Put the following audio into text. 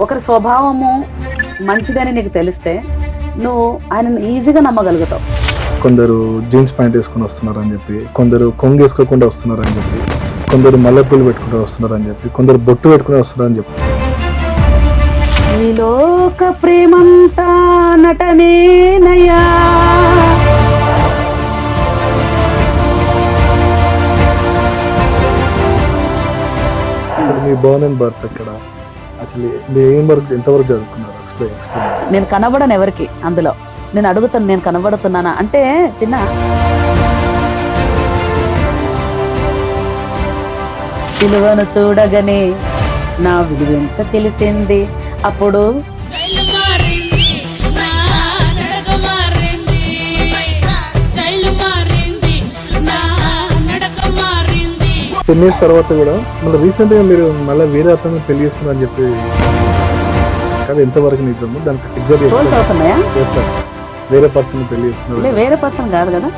ఒకరి స్వభావము మంచిదని నీకు తెలిస్తే నువ్వు ఆయనను ఈజీగా నమ్మగలుగుతావు. కొందరు జీన్స్ ప్యాంట్ వేసుకుని వస్తున్నారని చెప్పి, కొందరు కొంగు వేసుకోకుండా వస్తున్నారని చెప్పి, కొందరు మల్లెపూలు పెట్టుకుంటూ వస్తున్నారని చెప్పి, కొందరు బొట్టు పెట్టుకుని వస్తున్నారని చెప్పి. ఈ లోక ప్రేమంతా నటనేనయ్యా, అసలు మీ బర్న్ అండ్ బర్త్ అక్కడ అసలు మీరు ఏం వరకు ఎంతవరకు చదువుకున్నారు? ఎక్స్ప్లెయిన్. నేను కనబడను ఎవరికి అందులో. నేను అడుగుతాను, నేను కనబడుతున్నానా అంటే చిన్న సిలువను చూడగానే నా విలువ ఎంత తెలిసింది. అప్పుడు 10 years తర్వాత కూడా మళ్ళీ రీసెంట్గా మీరు మళ్ళీ వేరే అతను పెళ్లి చేసుకున్నారని చెప్పి, అది ఎంతవరకు నిజము? దానికి ఎగ్జాక్ట్ అవుతున్నాయా? వేరే పర్సన్ పెళ్లి చేసుకున్నారు? వేరే పర్సన్ కాదు కదా.